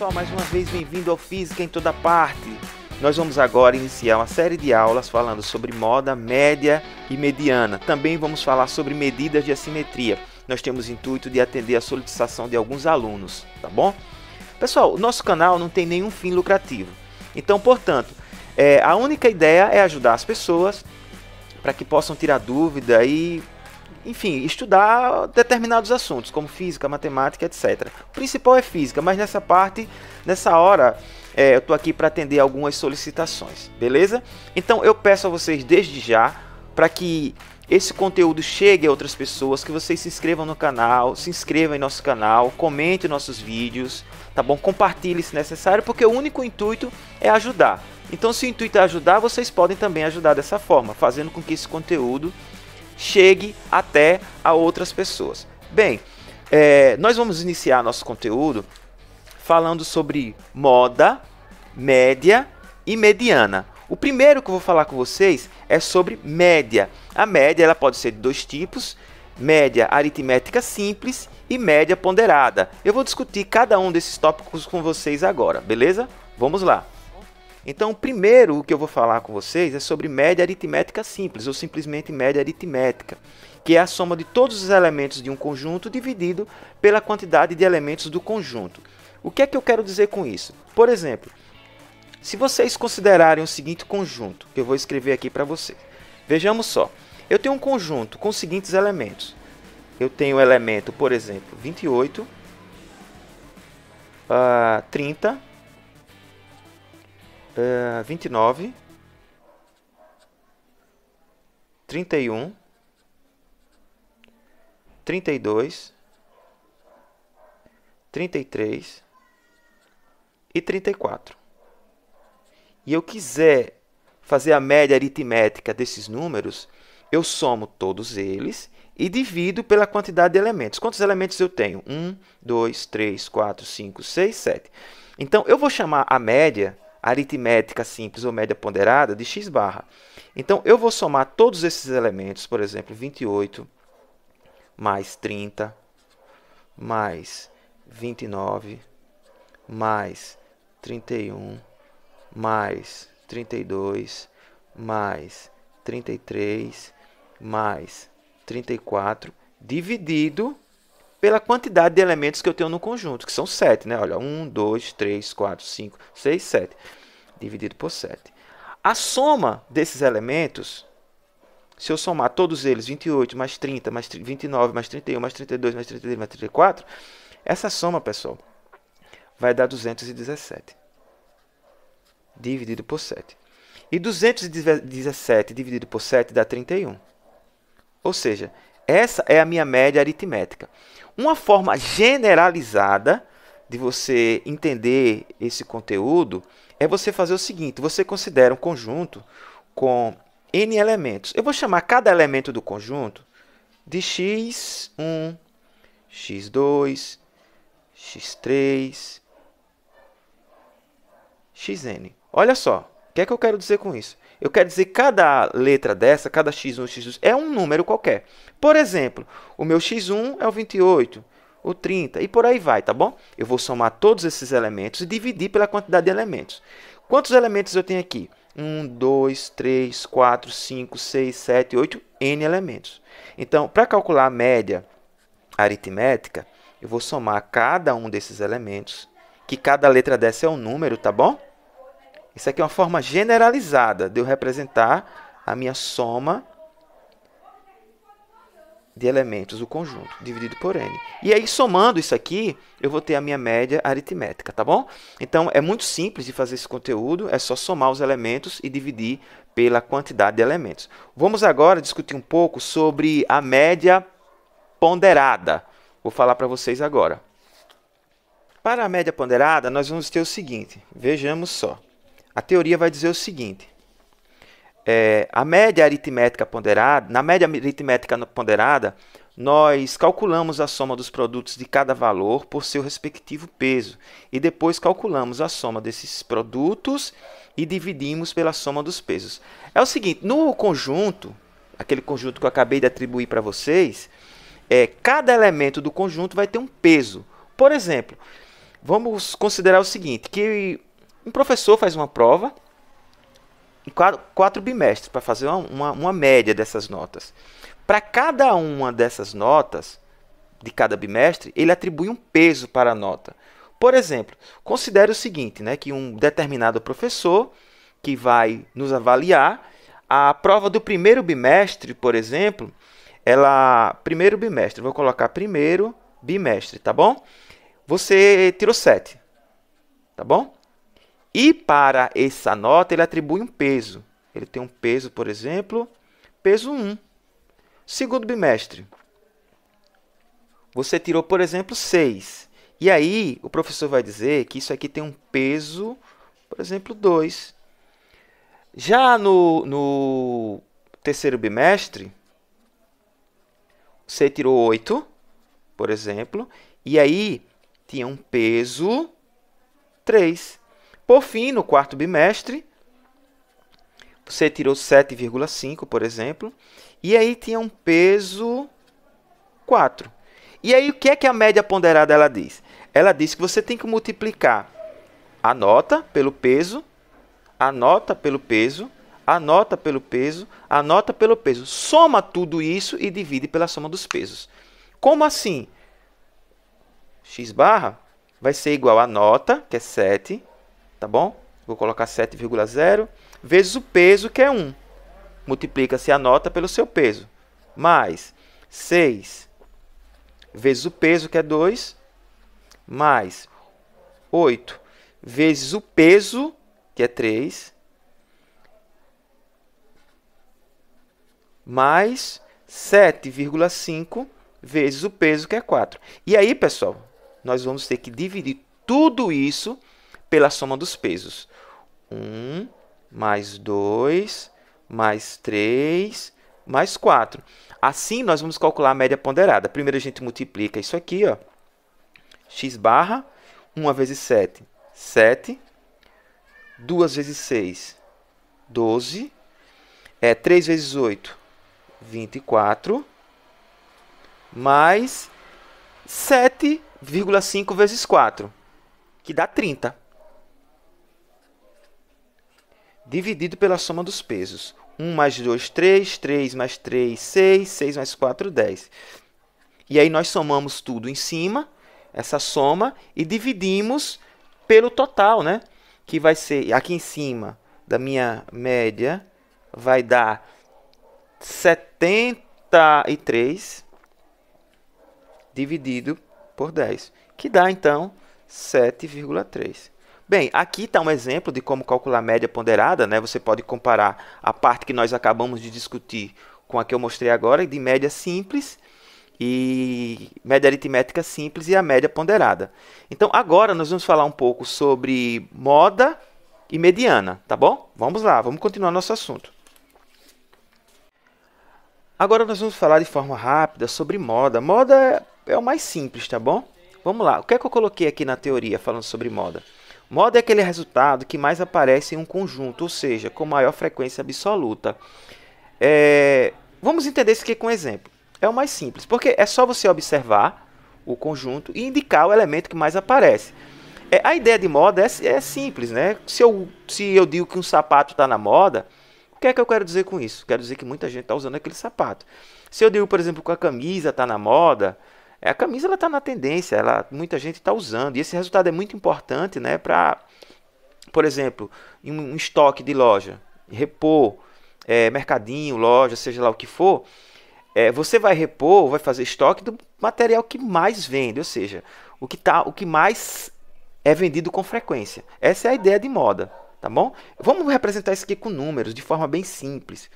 pessoal, mais uma vez bem-vindo ao Física em Toda Parte. Nós vamos agora iniciar uma série de aulas falando sobre moda, média e mediana. Também vamos falar sobre medidas de assimetria. Nós temos o intuito de atender a solicitação de alguns alunos, tá bom? Pessoal, o nosso canal não tem nenhum fim lucrativo. Então, portanto, a única ideia é ajudar as pessoas para que possam tirar dúvida e, enfim, estudar determinados assuntos, como física, matemática, etc. O principal é física, mas nessa hora, eu estou aqui para atender algumas solicitações, beleza? Então, eu peço a vocês desde já, para que esse conteúdo chegue a outras pessoas, que vocês se inscrevam no canal, se inscrevam em nosso canal, comentem nossos vídeos, tá bom? Compartilhe se necessário, porque o único intuito é ajudar. Então, se o intuito é ajudar, vocês podem também ajudar dessa forma, fazendo com que esse conteúdo chegue até a outras pessoas. Bem, nós vamos iniciar nosso conteúdo falando sobre moda, média e mediana. O primeiro que eu vou falar com vocês é sobre média. A média ela pode ser de dois tipos: média aritmética simples e média ponderada. Eu vou discutir cada um desses tópicos com vocês agora, beleza? Vamos lá. Então, o primeiro que eu vou falar com vocês é sobre média aritmética simples, ou simplesmente média aritmética, que é a soma de todos os elementos de um conjunto dividido pela quantidade de elementos do conjunto. O que é que eu quero dizer com isso? Por exemplo, se vocês considerarem o seguinte conjunto, que eu vou escrever aqui para vocês. Vejamos só, eu tenho um conjunto com os seguintes elementos. Eu tenho o elemento, por exemplo, 28, 30, 29, 31, 32, 33 e 34. E eu quiser fazer a média aritmética desses números, eu somo todos eles e divido pela quantidade de elementos. Quantos elementos eu tenho? 1, 2, 3, 4, 5, 6, 7. Então, eu vou chamar a média aritmética simples ou média ponderada de x barra. Então, eu vou somar todos esses elementos, por exemplo, 28 mais 30 mais 29 mais 31 mais 32 mais 33 mais 34 dividido pela quantidade de elementos que eu tenho no conjunto, que são 7, né? Olha, 1, 2, 3, 4, 5, 6, 7, dividido por 7. A soma desses elementos, se eu somar todos eles, 28 mais 30, mais 29, mais 31, mais 32, mais 33, mais 34, essa soma, pessoal, vai dar 217, dividido por 7. E 217 dividido por 7 dá 31. Ou seja, essa é a minha média aritmética. Uma forma generalizada de você entender esse conteúdo é você fazer o seguinte: você considera um conjunto com n elementos. Eu vou chamar cada elemento do conjunto de x1, x2, x3, xn. Olha só, o que é que eu quero dizer com isso? Eu quero dizer que cada letra dessa, cada x1, x2, é um número qualquer. Por exemplo, o meu x1 é o 28, o 30 e por aí vai, tá bom? Eu vou somar todos esses elementos e dividir pela quantidade de elementos. Quantos elementos eu tenho aqui? 1, 2, 3, 4, 5, 6, 7, 8, n elementos. Então, para calcular a média aritmética, eu vou somar cada um desses elementos, que cada letra dessa é um número, tá bom? Isso aqui é uma forma generalizada de eu representar a minha soma de elementos do conjunto, dividido por n. E aí, somando isso aqui, eu vou ter a minha média aritmética, tá bom? Então, é muito simples de fazer esse conteúdo, é só somar os elementos e dividir pela quantidade de elementos. Vamos agora discutir um pouco sobre a média ponderada. Vou falar para vocês agora. Para a média ponderada, nós vamos ter o seguinte, vejamos só. A teoria vai dizer o seguinte: a média aritmética ponderada, na média aritmética ponderada, nós calculamos a soma dos produtos de cada valor por seu respectivo peso e depois calculamos a soma desses produtos e dividimos pela soma dos pesos. É o seguinte, no conjunto, aquele conjunto que eu acabei de atribuir para vocês, cada elemento do conjunto vai ter um peso. Por exemplo, Vamos considerar o seguinte, que um professor faz uma prova em quatro bimestres para fazer uma média dessas notas. Para cada uma dessas notas, de cada bimestre, ele atribui um peso para a nota. Por exemplo, considere o seguinte, né, que um determinado professor que vai nos avaliar, a prova do primeiro bimestre, por exemplo, primeiro bimestre, vou colocar primeiro bimestre, tá bom? Você tirou 7, tá bom? E para essa nota ele atribui um peso. Ele tem um peso, por exemplo, peso 1. Segundo bimestre, você tirou, por exemplo, 6. E aí o professor vai dizer que isso aqui tem um peso, por exemplo, 2. Já no terceiro bimestre, você tirou 8, por exemplo, e aí tinha um peso 3. Por fim, no quarto bimestre, você tirou 7,5, por exemplo, e aí tinha um peso 4. E aí o que é que a média ponderada ela diz? Ela diz que você tem que multiplicar a nota pelo peso, a nota pelo peso, a nota pelo peso, a nota pelo peso. Soma tudo isso e divide pela soma dos pesos. Como assim? X barra vai ser igual a nota, que é 7, tá bom? Vou colocar 7,0, vezes o peso, que é 1. Multiplica-se a nota pelo seu peso. Mais 6 vezes o peso, que é 2, mais 8 vezes o peso, que é 3, mais 7,5 vezes o peso, que é 4. E aí, pessoal, nós vamos ter que dividir tudo isso pela soma dos pesos. 1, mais 2, mais 3, mais 4. Assim, nós vamos calcular a média ponderada. Primeiro, a gente multiplica isso aqui, ó. X barra, 1 vezes 7, 7. 2 vezes 6, 12. 3 vezes 8, 24. Mais 7,5 vezes 4, que dá 30. Dividido pela soma dos pesos. 1 mais 2, 3. 3 mais 3, 6. 6 mais 4, 10. E aí nós somamos tudo em cima, essa soma, e dividimos pelo total, né? Que vai ser, aqui em cima da minha média, vai dar 73 dividido por 10, que dá, então, 7,3. Bem, aqui está um exemplo de como calcular a média ponderada, né? Você pode comparar a parte que nós acabamos de discutir com a que eu mostrei agora, de média simples e média aritmética simples e a média ponderada. Então, agora nós vamos falar um pouco sobre moda e mediana, tá bom? Vamos lá, vamos continuar nosso assunto. Agora nós vamos falar de forma rápida sobre moda. Moda é o mais simples, tá bom? Vamos lá, o que é que eu coloquei aqui na teoria falando sobre moda? Moda é aquele resultado que mais aparece em um conjunto, ou seja, com maior frequência absoluta. Vamos entender isso aqui com um exemplo. É o mais simples, porque é só você observar o conjunto e indicar o elemento que mais aparece. A ideia de moda é simples, né? Se eu digo que um sapato está na moda, o que é que eu quero dizer com isso? Quero dizer que muita gente está usando aquele sapato. Se eu digo, por exemplo, que a camisa está na moda, a camisa está na tendência, muita gente está usando. E esse resultado é muito importante, né, para, por exemplo, em um estoque de loja, repor, mercadinho, loja, seja lá o que for, você vai repor, vai fazer estoque do material que mais vende, ou seja, o que mais é vendido com frequência. Essa é a ideia de moda, tá bom? Vamos representar isso aqui com números, de forma bem simples.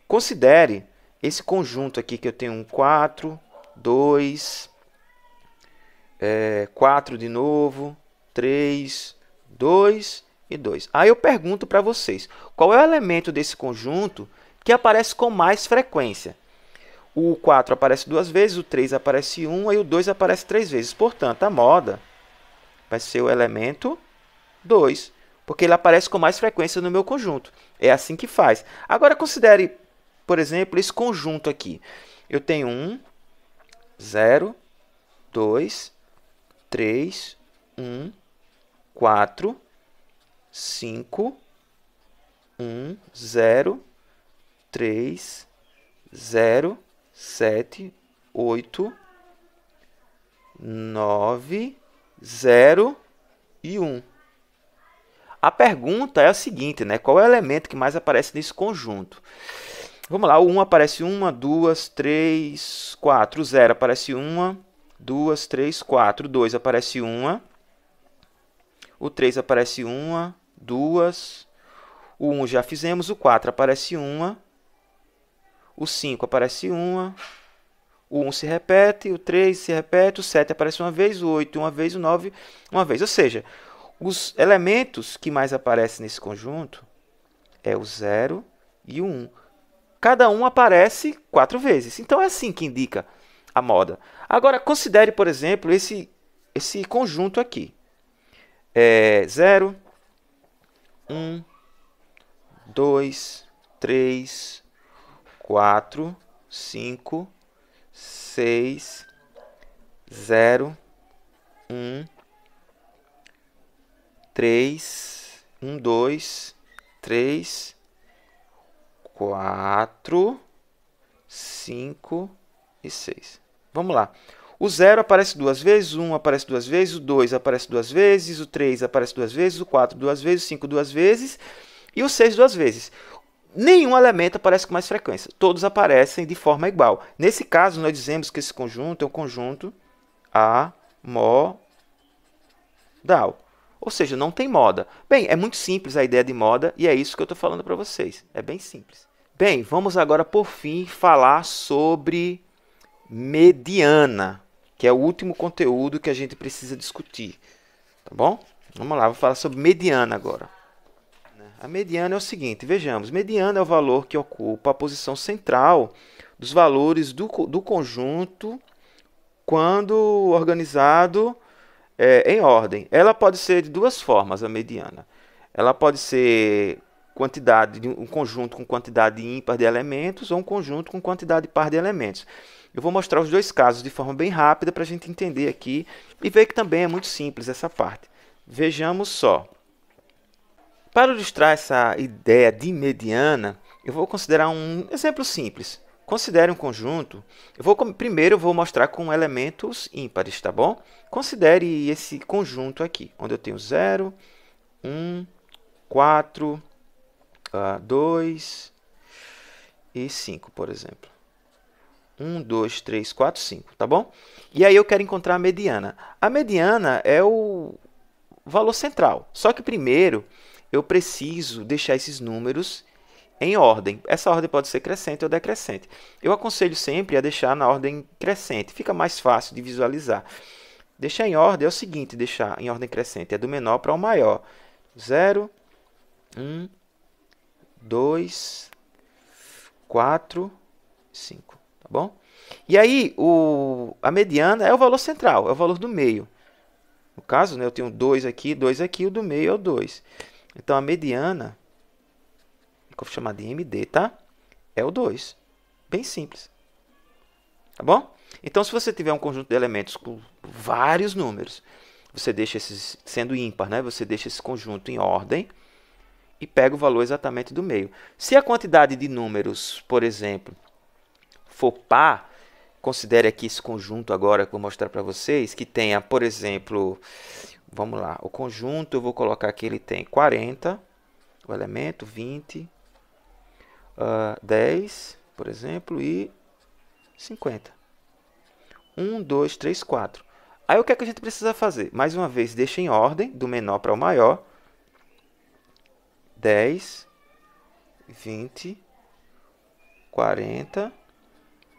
Considere esse conjunto aqui que eu tenho 4, 2, 4 de novo, 3, 2 e 2. Aí eu pergunto para vocês, qual é o elemento desse conjunto que aparece com mais frequência? O 4 aparece 2 vezes, o 3 aparece 1 e o 2 aparece 3 vezes. Portanto, a moda vai ser o elemento 2, porque ele aparece com mais frequência no meu conjunto. É assim que faz. Agora, considere, por exemplo, esse conjunto aqui. Eu tenho 1, 0, 2, 3, 1, 4, 5, 1, 0, 3, 0, 7, 8, 9, 0 e 1. A pergunta é a seguinte, né? Qual é o elemento que mais aparece nesse conjunto? Vamos lá, o 1 aparece 1, 2, 3, 4. O 0 aparece 1, 2, 3, 4. O 2 aparece 1. O 3 aparece 1, 2. O 1 já fizemos. O 4 aparece 1. O 5 aparece 1. O 1 se repete. O 3 se repete. O 7 aparece uma vez. O 8 uma vez. O 9 uma vez. Ou seja, os elementos que mais aparecem nesse conjunto é o 0 e o 1. Cada um aparece 4 vezes. Então, é assim que indica a moda. Agora, considere, por exemplo, esse conjunto aqui. 0, 1, 2, 3, 4, 5, 6, 0, 1, 3, 1, 2, 3, 4, 5 e 6. Vamos lá. O 0 aparece 2 vezes, o 1 aparece 2 vezes, o 2 aparece 2 vezes, o 3 aparece 2 vezes, o 4 2 vezes, o 5 2 vezes e o 6 2 vezes. Nenhum elemento aparece com mais frequência. Todos aparecem de forma igual. Nesse caso, nós dizemos que esse conjunto é um conjunto amodal. Ou seja, não tem moda. Bem, é muito simples a ideia de moda e é isso que eu estou falando para vocês. É bem simples. Bem, vamos agora, por fim, falar sobre mediana, que é o último conteúdo que a gente precisa discutir. Tá bom? Vamos lá, vou falar sobre mediana agora. A mediana é o seguinte, vejamos, mediana é o valor que ocupa a posição central dos valores do conjunto quando organizado em ordem. Ela pode ser de duas formas, a mediana. Ela pode ser um conjunto com quantidade ímpar de elementos ou um conjunto com quantidade par de elementos. Eu vou mostrar os dois casos de forma bem rápida para a gente entender aqui e ver que também é muito simples essa parte. Vejamos só. Para ilustrar essa ideia de mediana, eu vou considerar um exemplo simples. Considere um conjunto. Primeiro eu vou mostrar com elementos ímpares, tá bom? Considere esse conjunto aqui, onde eu tenho 0, 1, 4, 2 e 5, por exemplo. 1, 2, 3, 4, 5, tá bom? E aí eu quero encontrar a mediana. A mediana é o valor central. Só que primeiro eu preciso deixar esses números em ordem. Essa ordem pode ser crescente ou decrescente. Eu aconselho sempre a deixar na ordem crescente. Fica mais fácil de visualizar. Deixar em ordem é o seguinte, deixar em ordem crescente. É do menor para o maior. 0, 1, 2, 4, 5. Tá bom? E aí, a mediana é o valor central, é o valor do meio. No caso, né, eu tenho 2 aqui, o do meio é o 2. Então, a mediana, que eu vou chamar de MD, tá? É o 2. Bem simples. Tá bom? Então, se você tiver um conjunto de elementos com vários números, você deixa esses, sendo ímpar, né? Você deixa esse conjunto em ordem e pega o valor exatamente do meio. Se a quantidade de números, por exemplo, for par, considere aqui esse conjunto agora que eu vou mostrar para vocês, que tenha, por exemplo, vamos lá, o conjunto, eu vou colocar que ele tem 40, o elemento, 20, 10, por exemplo, e 50. 1, 2, 3, 4. Aí o que é que a gente precisa fazer? Mais uma vez, deixa em ordem, do menor para o maior. 10, 20, 40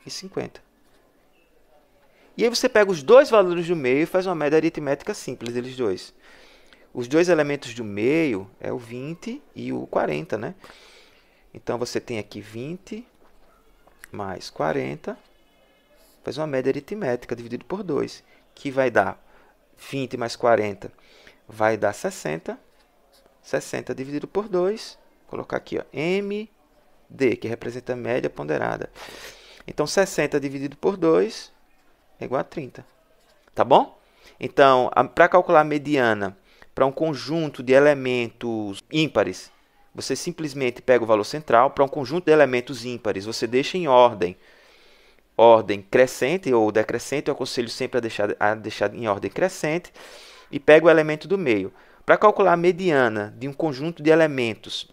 e 50. E aí você pega os dois valores do meio e faz uma média aritmética simples deles dois. Os dois elementos do meio é o 20 e o 40, né? Então, você tem aqui 20 mais 40, faz uma média aritmética dividido por 2, que vai dar 20 mais 40, vai dar 60. 60 dividido por 2, vou colocar aqui, ó, MD, que representa a média ponderada. Então, 60 dividido por 2 é igual a 30. Tá bom? Então, para calcular a mediana para um conjunto de elementos ímpares, você simplesmente pega o valor central. Para um conjunto de elementos ímpares, você deixa em ordem crescente ou decrescente. Eu aconselho sempre a deixar em ordem crescente e pega o elemento do meio. Para calcular a mediana de um conjunto de elementos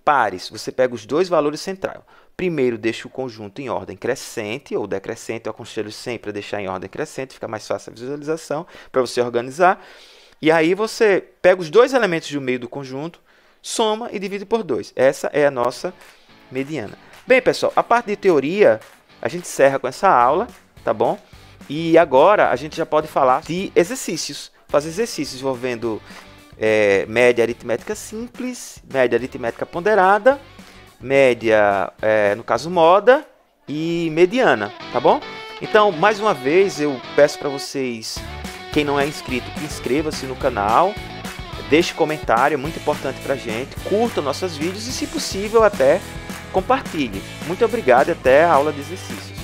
pares, você pega os dois valores centrais. Primeiro, deixa o conjunto em ordem crescente ou decrescente. Eu aconselho sempre a deixar em ordem crescente, fica mais fácil a visualização para você organizar. E aí você pega os dois elementos do meio do conjunto, soma e divide por 2. Essa é a nossa mediana. Bem, pessoal, a parte de teoria a gente encerra com essa aula, tá bom? E agora a gente já pode falar de exercícios. Fazer exercícios envolvendo média aritmética simples, média aritmética ponderada, média, no caso, moda e mediana, tá bom? Então, mais uma vez, eu peço para vocês, quem não é inscrito, que inscreva-se no canal, deixe comentário, é muito importante para a gente, curta nossos vídeos e, se possível, até compartilhe. Muito obrigado e até a aula de exercícios.